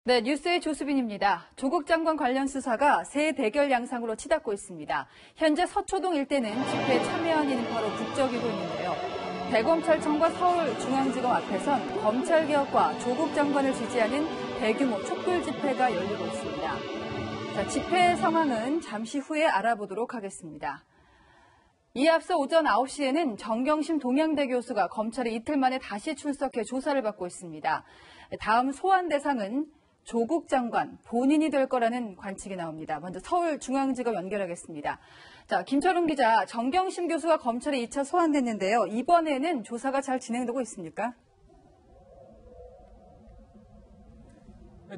네, 뉴스의 조수빈입니다. 조국 장관 관련 수사가 새 대결 양상으로 치닫고 있습니다. 현재 서초동 일대는 집회에 참여한 인파로 북적이고 있는데요. 대검찰청과 서울중앙지검 앞에선 검찰개혁과 조국 장관을 지지하는 대규모 촛불 집회가 열리고 있습니다. 자, 집회 상황은 잠시 후에 알아보도록 하겠습니다. 이에 앞서 오전 9시에는 정경심 동양대 교수가 검찰에 이틀 만에 다시 출석해 조사를 받고 있습니다. 다음 소환 대상은 조국 장관 본인이 될 거라는 관측이 나옵니다. 먼저 서울중앙지검 연결하겠습니다. 자, 김철웅 기자, 정경심 교수가 검찰에 2차 소환됐는데요. 이번에는 조사가 잘 진행되고 있습니까?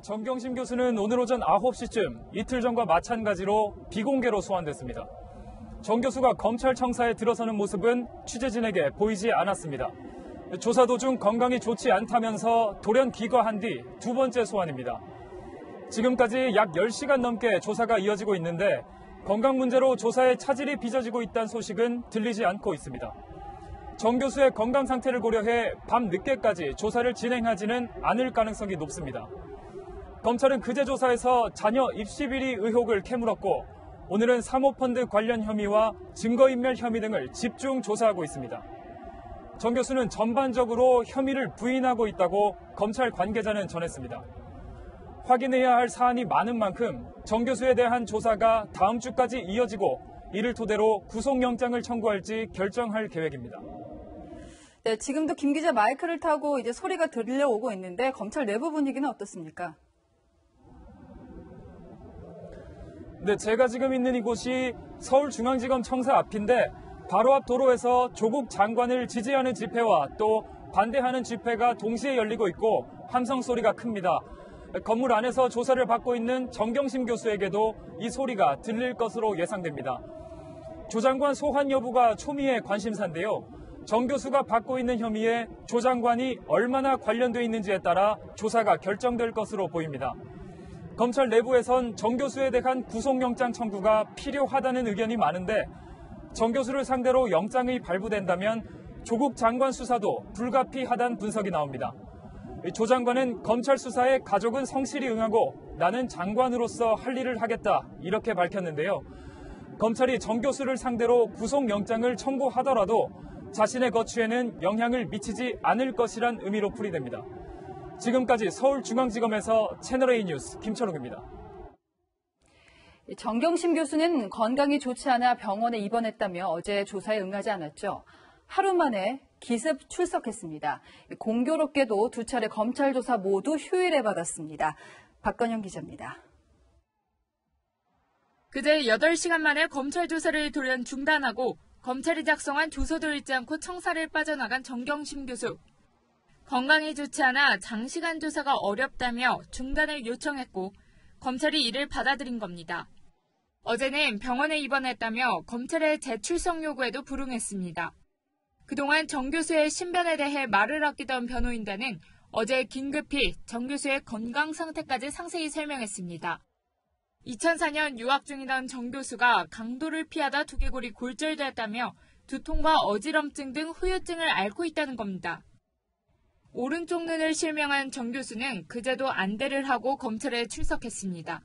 정경심 교수는 오늘 오전 9시쯤 이틀 전과 마찬가지로 비공개로 소환됐습니다. 정 교수가 검찰청사에 들어서는 모습은 취재진에게 보이지 않았습니다. 조사 도중 건강이 좋지 않다면서 돌연 귀가한 뒤 두 번째 소환입니다. 지금까지 약 10시간 넘게 조사가 이어지고 있는데 건강 문제로 조사에 차질이 빚어지고 있다는 소식은 들리지 않고 있습니다. 정 교수의 건강 상태를 고려해 밤 늦게까지 조사를 진행하지는 않을 가능성이 높습니다. 검찰은 그제 조사에서 자녀 입시 비리 의혹을 캐물었고 오늘은 사모펀드 관련 혐의와 증거인멸 혐의 등을 집중 조사하고 있습니다. 정 교수는 전반적으로 혐의를 부인하고 있다고 검찰 관계자는 전했습니다. 확인해야 할 사안이 많은 만큼 정 교수에 대한 조사가 다음 주까지 이어지고 이를 토대로 구속영장을 청구할지 결정할 계획입니다. 네, 지금도 김 기자 마이크를 타고 이제 소리가 들려오고 있는데 검찰 내부 분위기는 어떻습니까? 네, 제가 지금 있는 이곳이 서울중앙지검 청사 앞인데 바로 앞 도로에서 조국 장관을 지지하는 집회와 또 반대하는 집회가 동시에 열리고 있고 함성 소리가 큽니다. 건물 안에서 조사를 받고 있는 정경심 교수에게도 이 소리가 들릴 것으로 예상됩니다. 조 장관 소환 여부가 초미의 관심사인데요. 정 교수가 받고 있는 혐의에 조 장관이 얼마나 관련돼 있는지에 따라 조사가 결정될 것으로 보입니다. 검찰 내부에선 정 교수에 대한 구속영장 청구가 필요하다는 의견이 많은데 정 교수를 상대로 영장이 발부된다면 조국 장관 수사도 불가피하다는 분석이 나옵니다. 조 장관은 검찰 수사에 가족은 성실히 응하고 나는 장관으로서 할 일을 하겠다 이렇게 밝혔는데요. 검찰이 정 교수를 상대로 구속영장을 청구하더라도 자신의 거취에는 영향을 미치지 않을 것이란 의미로 풀이됩니다. 지금까지 서울중앙지검에서 채널A 뉴스 김철욱입니다. 정경심 교수는 건강이 좋지 않아 병원에 입원했다며 어제 조사에 응하지 않았죠. 하루 만에 기습 출석했습니다. 공교롭게도 두 차례 검찰 조사 모두 휴일에 받았습니다. 박건영 기자입니다. 그제 8시간 만에 검찰 조사를 돌연 중단하고 검찰이 작성한 조서도 읽지 않고 청사를 빠져나간 정경심 교수. 건강이 좋지 않아 장시간 조사가 어렵다며 중단을 요청했고 검찰이 이를 받아들인 겁니다. 어제는 병원에 입원했다며 검찰의 재출석 요구에도 불응했습니다. 그동안 정 교수의 신변에 대해 말을 아끼던 변호인단은 어제 긴급히 정 교수의 건강 상태까지 상세히 설명했습니다. 2004년 유학 중이던 정 교수가 강도를 피하다 두개골이 골절됐다며 두통과 어지럼증 등 후유증을 앓고 있다는 겁니다. 오른쪽 눈을 실명한 정 교수는 그제도 안대를 하고 검찰에 출석했습니다.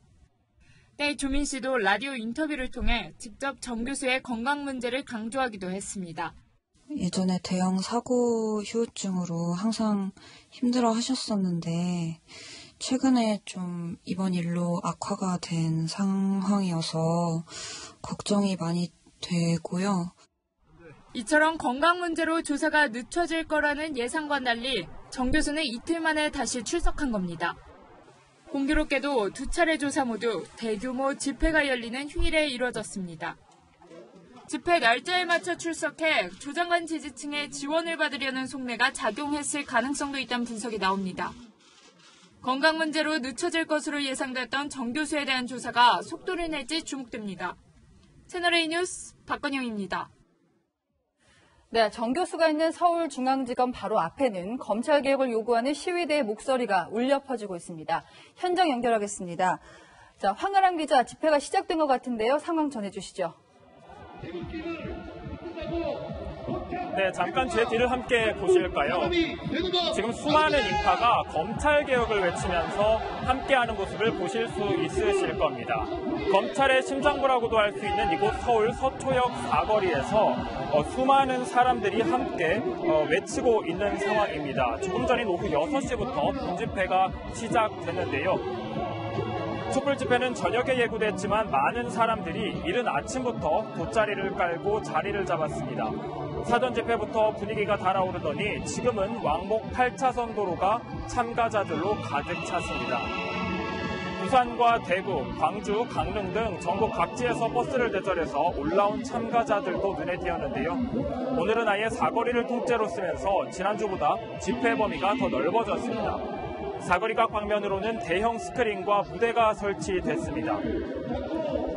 딸 조민 씨도 라디오 인터뷰를 통해 직접 정 교수의 건강 문제를 강조하기도 했습니다. 예전에 대형 사고 후유증으로 항상 힘들어 하셨었는데 최근에 좀 이번 일로 악화가 된 상황이어서 걱정이 많이 되고요. 이처럼 건강 문제로 조사가 늦춰질 거라는 예상과 달리 정 교수는 이틀 만에 다시 출석한 겁니다. 공교롭게도 두 차례 조사 모두 대규모 집회가 열리는 휴일에 이뤄졌습니다. 집회 날짜에 맞춰 출석해 조 장관 지지층의 지원을 받으려는 속내가 작용했을 가능성도 있다는 분석이 나옵니다. 건강 문제로 늦춰질 것으로 예상됐던 정 교수에 대한 조사가 속도를 낼지 주목됩니다. 채널A 뉴스 박건영입니다. 네, 정 교수가 있는 서울중앙지검 바로 앞에는 검찰개혁을 요구하는 시위대의 목소리가 울려 퍼지고 있습니다. 현장 연결하겠습니다. 자, 황아람 기자, 집회가 시작된 것 같은데요. 상황 전해주시죠. 네, 잠깐 제 뒤를 함께 보실까요? 지금 수많은 인파가 검찰개혁을 외치면서 함께하는 모습을 보실 수 있으실 겁니다. 검찰의 심장부라고도 할 수 있는 이곳 서울 서초역 사거리에서 수많은 사람들이 함께 외치고 있는 상황입니다. 조금 전인 오후 6시부터 분집회가 시작됐는데요. 촛불 집회는 저녁에 예고됐지만 많은 사람들이 이른 아침부터 돗자리를 깔고 자리를 잡았습니다. 사전 집회부터 분위기가 달아오르더니 지금은 왕복 8차선 도로가 참가자들로 가득 찼습니다. 부산과 대구, 광주, 강릉 등 전국 각지에서 버스를 대절해서 올라온 참가자들도 눈에 띄었는데요. 오늘은 아예 사거리를 통째로 쓰면서 지난주보다 집회 범위가 더 넓어졌습니다. 사거리각 방면으로는 대형 스크린과 무대가 설치됐습니다.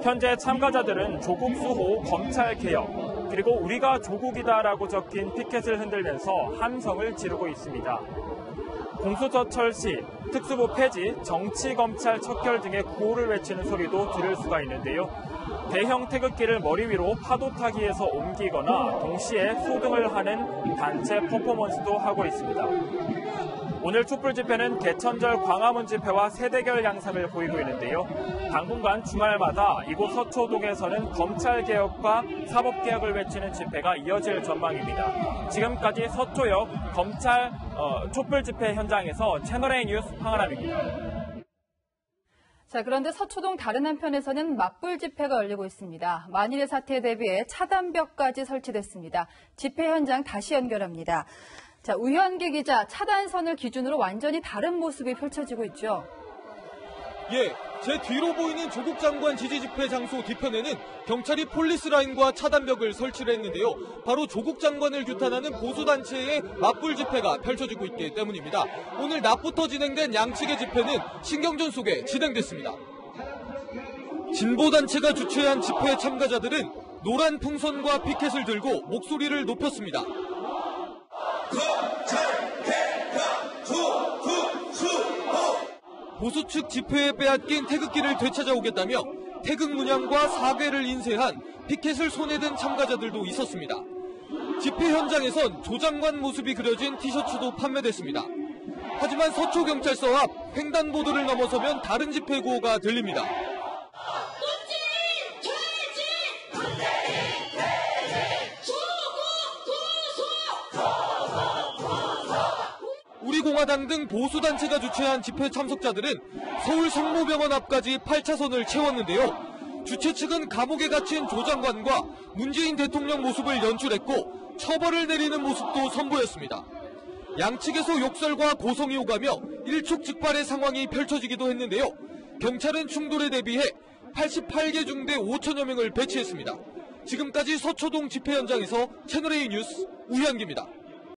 현재 참가자들은 조국 수호, 검찰 개혁, 그리고 우리가 조국이다라고 적힌 피켓을 흔들면서 함성을 지르고 있습니다. 공수처 철시, 특수부 폐지, 정치검찰 척결 등의 구호를 외치는 소리도 들을 수가 있는데요. 대형 태극기를 머리 위로 파도 타기에서 옮기거나 동시에 소등을 하는 단체 퍼포먼스도 하고 있습니다. 오늘 촛불 집회는 개천절 광화문 집회와 세대결 양상을 보이고 있는데요. 당분간 주말마다 이곳 서초동에서는 검찰개혁과 사법개혁을 외치는 집회가 이어질 전망입니다. 지금까지 서초역 검찰 촛불 집회 현장에서 채널A 뉴스 황하람입니다. 자, 그런데 서초동 다른 한편에서는 맞불 집회가 열리고 있습니다. 만일의 사태에 대비해 차단벽까지 설치됐습니다. 집회 현장 다시 연결합니다. 자, 우현기 기자, 차단선을 기준으로 완전히 다른 모습이 펼쳐지고 있죠. 예, 제 뒤로 보이는 조국 장관 지지 집회 장소 뒤편에는 경찰이 폴리스라인과 차단벽을 설치를 했는데요. 바로 조국 장관을 규탄하는 보수단체의 맞불 집회가 펼쳐지고 있기 때문입니다. 오늘 낮부터 진행된 양측의 집회는 신경전 속에 진행됐습니다. 진보단체가 주최한 집회 참가자들은 노란 풍선과 피켓을 들고 목소리를 높였습니다. 보수 측 집회에 빼앗긴 태극기를 되찾아오겠다며 태극 문양과 사괴를 인쇄한 피켓을 손에 든 참가자들도 있었습니다. 집회 현장에선 조 장관 모습이 그려진 티셔츠도 판매됐습니다. 하지만 서초경찰서 앞 횡단보도를 넘어서면 다른 집회 구호가 들립니다. 우리공화당 등 보수단체가 주최한 집회 참석자들은 서울 성모병원 앞까지 8차선을 채웠는데요. 주최 측은 감옥에 갇힌 조 장관과 문재인 대통령 모습을 연출했고 처벌을 내리는 모습도 선보였습니다. 양측에서 욕설과 고성이 오가며 일촉즉발의 상황이 펼쳐지기도 했는데요. 경찰은 충돌에 대비해 88개 중대 5천여 명을 배치했습니다. 지금까지 서초동 집회 현장에서 채널A 뉴스 우현기입니다.